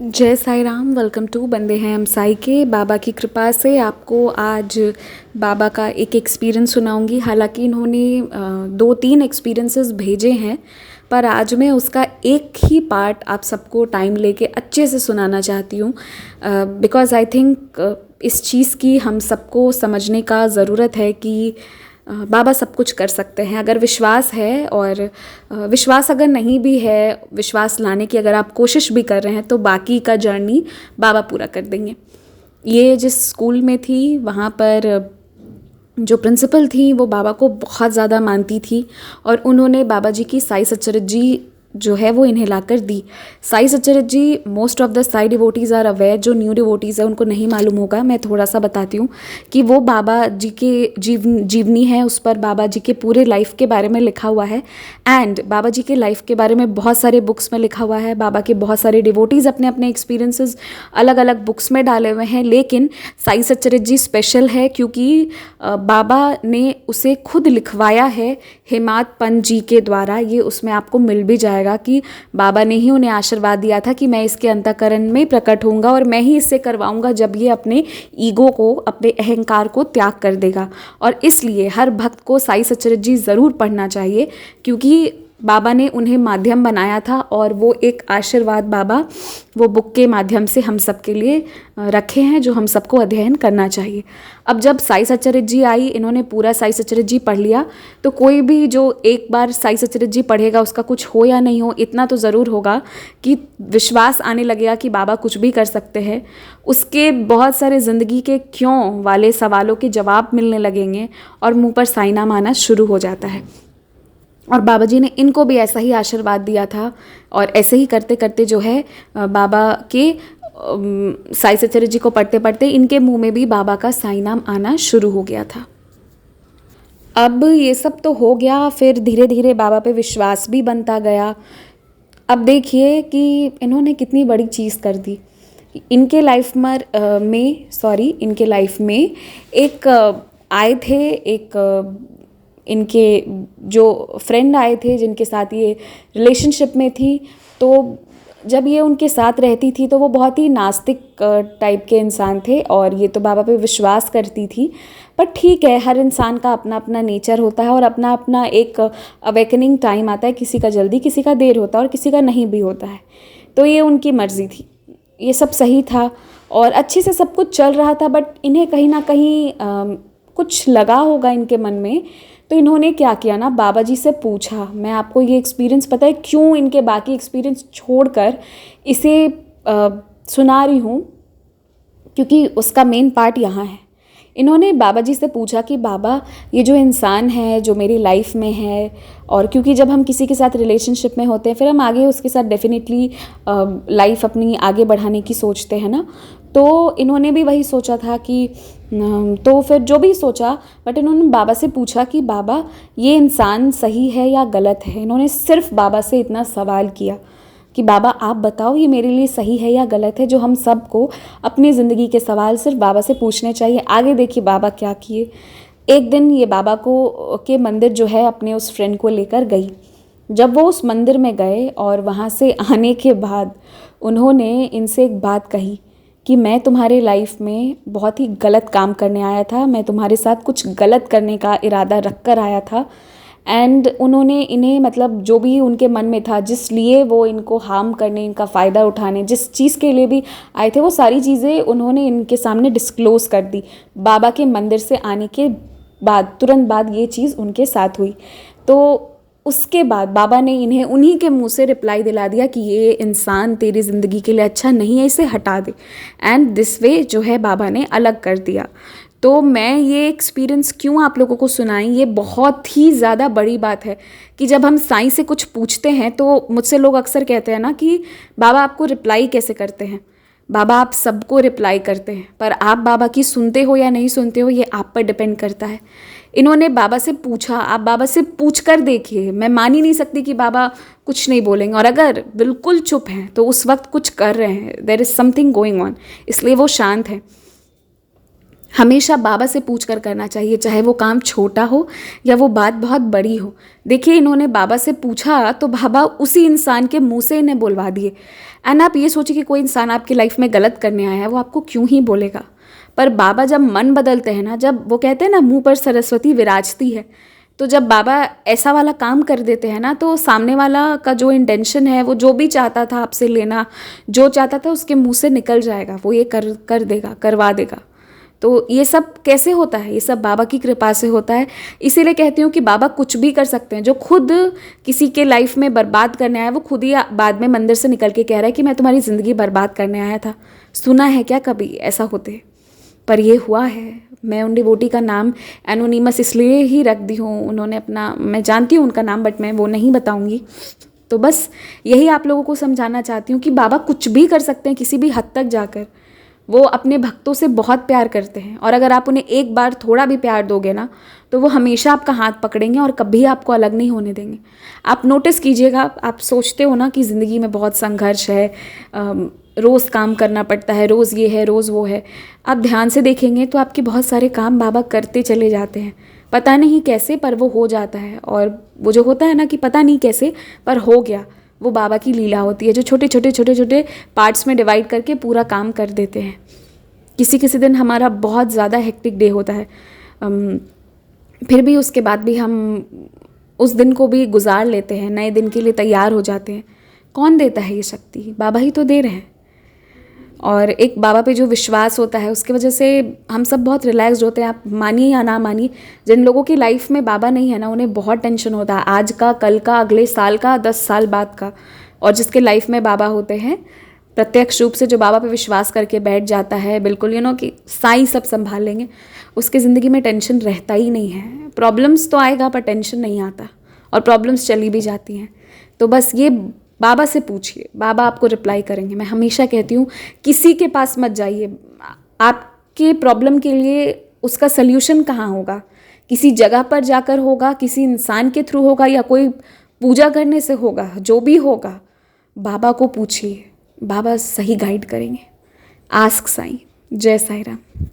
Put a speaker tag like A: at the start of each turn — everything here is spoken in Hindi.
A: जय साई राम। वेलकम टू बंदे हैं हम साई के। बाबा की कृपा से आपको आज बाबा का एक एक्सपीरियंस सुनाऊंगी। हालांकि इन्होंने 2-3 एक्सपीरियंसेस भेजे हैं, पर आज मैं उसका एक ही पार्ट आप सबको टाइम लेके अच्छे से सुनाना चाहती हूँ, बिकॉज़ आई थिंक इस चीज़ की हम सबको समझने का ज़रूरत है कि बाबा सब कुछ कर सकते हैं अगर विश्वास है। और विश्वास अगर नहीं भी है, विश्वास लाने की अगर आप कोशिश भी कर रहे हैं, तो बाकी का जर्नी बाबा पूरा कर देंगे। ये जिस स्कूल में थी वहाँ पर जो प्रिंसिपल थी वो बाबा को बहुत ज़्यादा मानती थी, और उन्होंने बाबा जी की साई सच्चरित जी जो है वो इन्हें लाकर दी। Sai Satcharit ji, most of the Sai devotees are aware. जो न्यू डिवोटीज़ है उनको नहीं मालूम होगा, मैं थोड़ा सा बताती हूँ कि वो बाबा जी के जीवनी है, उस पर बाबा जी के पूरे लाइफ के बारे में लिखा हुआ है। एंड बाबा जी के लाइफ के बारे में बहुत सारे बुक्स में लिखा हुआ है। बाबा के बहुत सारे डिवोटीज़ अपने अपने एक्सपीरियंसेस अलग अलग बुक्स में डाले हुए हैं, लेकिन साई सच्चरित जी स्पेशल है क्योंकि बाबा ने उसे खुद लिखवाया है हेमाद पंत जी के द्वारा। ये उसमें आपको मिल भी जाएगा कि बाबा ने ही उन्हें आशीर्वाद दिया था कि मैं इसके अंतःकरण में प्रकट होऊंगा और मैं ही इससे करवाऊंगा जब ये अपने ईगो को, अपने अहंकार को त्याग कर देगा। और इसलिए हर भक्त को साई सच्चरित जी ज़रूर पढ़ना चाहिए, क्योंकि बाबा ने उन्हें माध्यम बनाया था और वो एक आशीर्वाद बाबा वो बुक के माध्यम से हम सब के लिए रखे हैं, जो हम सबको अध्ययन करना चाहिए। अब जब साई सच्चरित जी आई, इन्होंने पूरा साई सच्चरित जी पढ़ लिया, तो कोई भी जो एक बार साई सच्चरित जी पढ़ेगा उसका कुछ हो या नहीं हो, इतना तो ज़रूर होगा कि विश्वास आने लगेगा कि बाबा कुछ भी कर सकते हैं। उसके बहुत सारे ज़िंदगी के क्यों वाले सवालों के जवाब मिलने लगेंगे और मुँह पर साई नाम आना शुरू हो जाता है। और बाबा जी ने इनको भी ऐसा ही आशीर्वाद दिया था, और ऐसे ही करते करते जो है बाबा के साई सच्चरित जी को पढ़ते पढ़ते इनके मुंह में भी बाबा का साई नाम आना शुरू हो गया था। अब ये सब तो हो गया, फिर धीरे धीरे बाबा पे विश्वास भी बनता गया। अब देखिए कि इन्होंने कितनी बड़ी चीज़ कर दी। इनके लाइफ इनके लाइफ में एक आए थे, एक इनके जो फ्रेंड आए थे जिनके साथ ये रिलेशनशिप में थी। तो जब ये उनके साथ रहती थी तो वो बहुत ही नास्तिक टाइप के इंसान थे, और ये तो बाबा पे विश्वास करती थी। पर ठीक है, हर इंसान का अपना अपना नेचर होता है और अपना अपना एक अवेकनिंग टाइम आता है। किसी का जल्दी, किसी का देर होता है और किसी का नहीं भी होता है। तो ये उनकी मर्ज़ी थी, ये सब सही था और अच्छे से सब कुछ चल रहा था। बट इन्हें कहीं ना कहीं कुछ लगा होगा इनके मन में। तो इन्होंने क्या किया ना, बाबा जी से पूछा। मैं आपको ये एक्सपीरियंस पता है क्यों इनके बाकी एक्सपीरियंस छोड़कर इसे सुना रही हूँ, क्योंकि उसका मेन पार्ट यहाँ है। इन्होंने बाबा जी से पूछा कि बाबा, ये जो इंसान है जो मेरी लाइफ में है, और क्योंकि जब हम किसी के साथ रिलेशनशिप में होते हैं फिर हम आगे उसके साथ डेफिनेटली लाइफ अपनी आगे बढ़ाने की सोचते हैं ना। तो इन्होंने भी वही सोचा था कि तो फिर जो भी सोचा, बट इन्होंने बाबा से पूछा कि बाबा, ये इंसान सही है या गलत है। इन्होंने सिर्फ बाबा से इतना सवाल किया कि बाबा आप बताओ ये मेरे लिए सही है या गलत है। जो हम सबको अपनी ज़िंदगी के सवाल सिर्फ बाबा से पूछने चाहिए। आगे देखिए बाबा क्या किए। एक दिन ये बाबा के मंदिर जो है अपने उस फ्रेंड को लेकर गई। जब वो उस मंदिर में गए और वहाँ से आने के बाद उन्होंने इनसे एक बात कही कि मैं तुम्हारे लाइफ में बहुत ही गलत काम करने आया था, मैं तुम्हारे साथ कुछ गलत करने का इरादा रख कर आया था। एंड उन्होंने इन्हें, मतलब जो भी उनके मन में था, जिस लिए वो इनको हार्म करने, इनका फ़ायदा उठाने, जिस चीज़ के लिए भी आए थे, वो सारी चीज़ें उन्होंने इनके सामने डिस्क्लोज़ कर दी। बाबा के मंदिर से आने के बाद, तुरंत बाद ये चीज़ उनके साथ हुई। तो उसके बाद बाबा ने इन्हें उन्हीं के मुंह से रिप्लाई दिला दिया कि ये इंसान तेरी ज़िंदगी के लिए अच्छा नहीं है, इसे हटा दे। एंड दिस वे जो है बाबा ने अलग कर दिया। तो मैं ये एक्सपीरियंस क्यों आप लोगों को सुनाई, ये बहुत ही ज़्यादा बड़ी बात है कि जब हम साईं से कुछ पूछते हैं तो मुझसे लोग अक्सर कहते हैं ना कि बाबा आपको रिप्लाई कैसे करते हैं। बाबा आप सबको रिप्लाई करते हैं, पर आप बाबा की सुनते हो या नहीं सुनते हो ये आप पर डिपेंड करता है। इन्होंने बाबा से पूछा, आप बाबा से पूछ कर देखिए। मैं मान ही नहीं सकती कि बाबा कुछ नहीं बोलेंगे, और अगर बिल्कुल चुप हैं तो उस वक्त कुछ कर रहे हैं, there is something going on, इसलिए वो शांत हैं। हमेशा बाबा से पूछ कर करना चाहिए, चाहे वो काम छोटा हो या वो बात बहुत बड़ी हो। देखिए, इन्होंने बाबा से पूछा तो बाबा उसी इंसान के मुंह से इन्हें बुलवा दिए। एंड आप ये सोचिए कि कोई इंसान आपकी लाइफ में गलत करने आया है, वो आपको क्यों ही बोलेगा। पर बाबा जब मन बदलते हैं ना, जब वो कहते हैं ना मुंह पर सरस्वती विराजती है, तो जब बाबा ऐसा वाला काम कर देते हैं ना, तो सामने वाला का जो इंटेंशन है, वो जो भी चाहता था आपसे लेना, जो चाहता था उसके मुंह से निकल जाएगा, वो ये कर देगा, करवा देगा। तो ये सब कैसे होता है? ये सब बाबा की कृपा से होता है। इसीलिए कहती हूँ कि बाबा कुछ भी कर सकते हैं। जो खुद किसी के लाइफ में बर्बाद करने आया, वो खुद ही बाद में मंदिर से निकल के कह रहा है कि मैं तुम्हारी ज़िंदगी बर्बाद करने आया था। सुना है क्या कभी ऐसा होते? पर ये हुआ है। मैं उन डिवोटी का नाम एनोनिमस इसलिए ही रख दी हूँ, उन्होंने अपना, मैं जानती हूँ उनका नाम, बट मैं वो नहीं बताऊँगी। तो बस यही आप लोगों को समझाना चाहती हूँ कि बाबा कुछ भी कर सकते हैं किसी भी हद तक जाकर। वो अपने भक्तों से बहुत प्यार करते हैं, और अगर आप उन्हें एक बार थोड़ा भी प्यार दोगे ना, तो वो हमेशा आपका हाथ पकड़ेंगे और कभी आपको अलग नहीं होने देंगे। आप नोटिस कीजिएगा, आप सोचते हो ना कि ज़िंदगी में बहुत संघर्ष है, रोज़ काम करना पड़ता है, रोज़ ये है, रोज़ वो है। आप ध्यान से देखेंगे तो आपके बहुत सारे काम बाबा करते चले जाते हैं, पता नहीं कैसे, पर वो हो जाता है। और वो जो होता है ना कि पता नहीं कैसे पर हो गया, वो बाबा की लीला होती है, जो छोटे छोटे पार्ट्स में डिवाइड करके पूरा काम कर देते हैं। किसी दिन हमारा बहुत ज़्यादा हेक्टिक डे होता है, फिर भी उसके बाद भी हम उस दिन को भी गुजार लेते हैं, नए दिन के लिए तैयार हो जाते हैं। कौन देता है ये शक्ति? बाबा ही तो दे रहे हैं। और एक बाबा पे जो विश्वास होता है, उसकी वजह से हम सब बहुत रिलैक्स्ड होते हैं। आप मानिए या ना मानिए, जिन लोगों की लाइफ में बाबा नहीं है ना, उन्हें बहुत टेंशन होता है, आज का, कल का, अगले साल का, 10 साल बाद का। और जिसके लाइफ में बाबा होते हैं, प्रत्यक्ष रूप से जो बाबा पे विश्वास करके बैठ जाता है, बिल्कुल कि साईं सब संभाल लेंगे, उसकी ज़िंदगी में टेंशन रहता ही नहीं है। प्रॉब्लम्स तो आएगा पर टेंशन नहीं आता, और प्रॉब्लम्स चली भी जाती हैं। तो बस ये बाबा से पूछिए, बाबा आपको रिप्लाई करेंगे। मैं हमेशा कहती हूँ, किसी के पास मत जाइए। आपके प्रॉब्लम के लिए उसका सल्यूशन कहाँ होगा? किसी जगह पर जाकर होगा, किसी इंसान के थ्रू होगा, या कोई पूजा करने से होगा? जो भी होगा, बाबा को पूछिए, बाबा सही गाइड करेंगे। आस्क साईं। जय साईं राम।